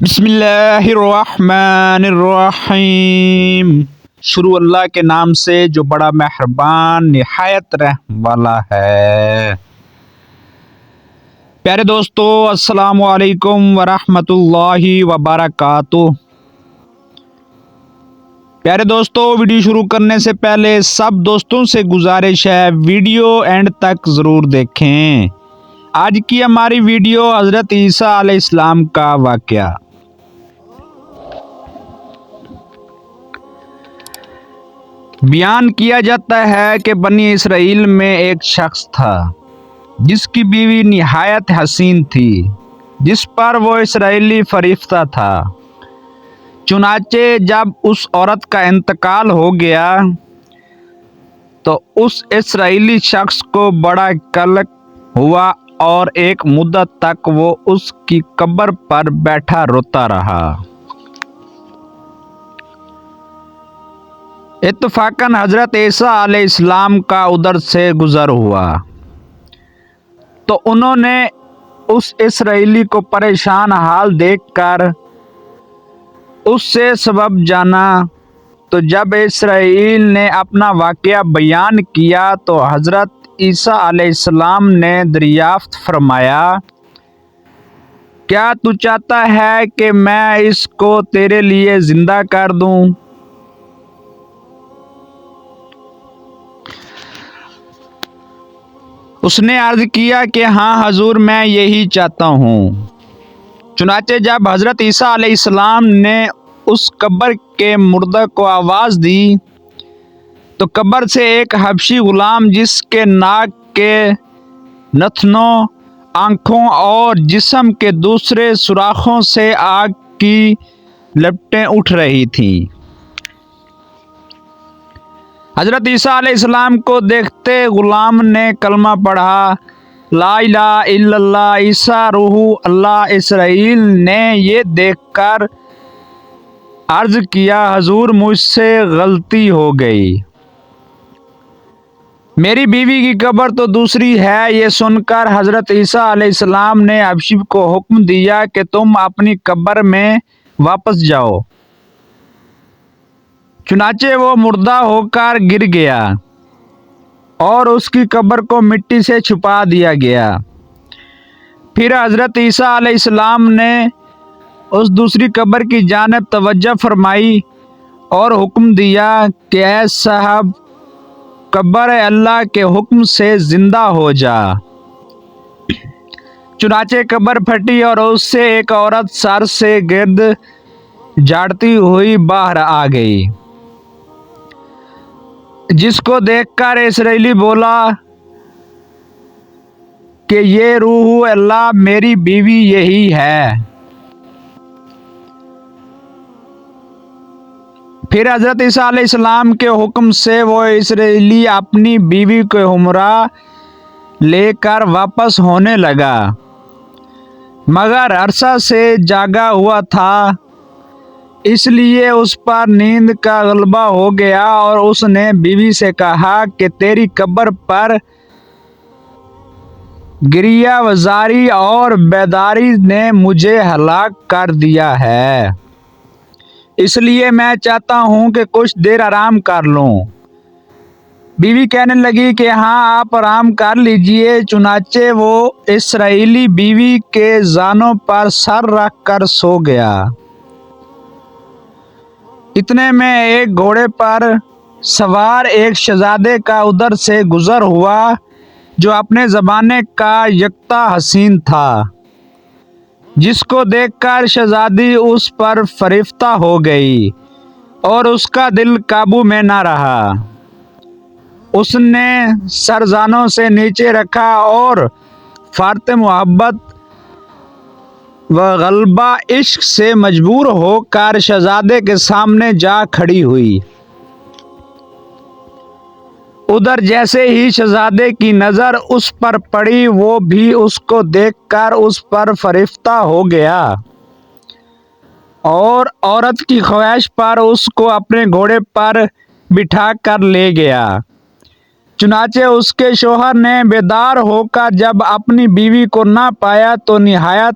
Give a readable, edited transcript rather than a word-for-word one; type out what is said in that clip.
بسم اللہ الرحمن الرحیم۔ شروع اللہ کے نام سے جو بڑا مہربان نہایت رحم والا ہے۔ پیارے دوستو، السلام علیکم ورحمۃ اللہ وبرکاتہ۔ پیارے دوستو، ویڈیو شروع کرنے سے پہلے سب دوستوں سے گزارش ہے ویڈیو اینڈ تک ضرور دیکھیں۔ آج کی ہماری ویڈیو حضرت عیسیٰ علیہ السلام کا واقعہ۔ بیان کیا جاتا ہے کہ بنی اسرائیل میں ایک شخص تھا جس کی بیوی نہایت حسین تھی، جس پر وہ اسرائیلی فریفتہ تھا۔ چنانچہ جب اس عورت کا انتقال ہو گیا تو اس اسرائیلی شخص کو بڑا قلق ہوا اور ایک مدت تک وہ اس کی قبر پر بیٹھا روتا رہا۔ اتفاقاً حضرت عیسیٰ علیہ السلام کا ادھر سے گزر ہوا تو انہوں نے اس اسرائیلی کو پریشان حال دیکھ کر اس سے سبب جانا۔ تو جب اسرائیل نے اپنا واقعہ بیان کیا تو حضرت عیسیٰ علیہ السلام نے دریافت فرمایا، کیا تو چاہتا ہے کہ میں اس کو تیرے لیے زندہ کر دوں؟ اس نے عرض کیا کہ ہاں حضور، میں یہی چاہتا ہوں۔ چنانچہ جب حضرت عیسیٰ علیہ السلام نے اس قبر کے مردہ کو آواز دی تو قبر سے ایک حبشی غلام جس کے ناک کے نتنوں، آنکھوں اور جسم کے دوسرے سوراخوں سے آگ کی لپٹیں اٹھ رہی تھیں، حضرت عیسیٰ علیہ السلام کو دیکھتے غلام نے کلمہ پڑھا، لا الہ الا اللہ عیسیٰ روح اللہ۔ اسرائیل نے یہ دیکھ کر عرض کیا، حضور مجھ سے غلطی ہو گئی، میری بیوی کی قبر تو دوسری ہے۔ یہ سن کر حضرت عیسیٰ علیہ السلام نے حبشی کو حکم دیا کہ تم اپنی قبر میں واپس جاؤ۔ چنانچہ وہ مردہ ہو کر گر گیا اور اس کی قبر کو مٹی سے چھپا دیا گیا۔ پھر حضرت عیسیٰ علیہ السلام نے اس دوسری قبر کی جانب توجہ فرمائی اور حکم دیا کہ اے صاحب قبر، اللہ کے حکم سے زندہ ہو جا۔ چنانچہ قبر پھٹی اور اس سے ایک عورت سر سے گرد جھاڑتی ہوئی باہر آ گئی، جس کو دیکھ کر اسرائیلی بولا کہ یہ روح اللہ، میری بیوی یہی ہے۔ پھر حضرت عیسیٰ علیہ السلام کے حکم سے وہ اسرائیلی اپنی بیوی کو ہمراہ لے کر واپس ہونے لگا، مگر عرصہ سے جاگا ہوا تھا، اس لیے اس پر نیند کا غلبہ ہو گیا اور اس نے بیوی سے کہا کہ تیری قبر پر گریہ وزاری اور بیداری نے مجھے ہلاک کر دیا ہے، اس لیے میں چاہتا ہوں کہ کچھ دیر آرام کر لوں۔ بیوی کہنے لگی کہ ہاں آپ آرام کر لیجئے۔ چنانچہ وہ اسرائیلی بیوی کے زانوں پر سر رکھ کر سو گیا۔ اتنے میں ایک گھوڑے پر سوار ایک شہزادے کا ادھر سے گزر ہوا جو اپنے زمانے کا یکتا حسین تھا، جس کو دیکھ کر شہزادی اس پر فریفتہ ہو گئی اور اس کا دل قابو میں نہ رہا۔ اس نے سر زانوں سے نیچے رکھا اور فرط محبت و غلبہ عشق سے مجبور ہو کر شہزادے کے سامنے جا کھڑی ہوئی۔ ادھر جیسے ہی شہزادے کی نظر اس پر پڑی، وہ بھی اس کو دیکھ کر اس پر فریفتہ ہو گیا اور عورت کی خواہش پر اس کو اپنے گھوڑے پر بٹھا کر لے گیا۔ چنانچہ اس کے شوہر نے بیدار ہو کر جب اپنی بیوی کو نہ پایا تو نہایت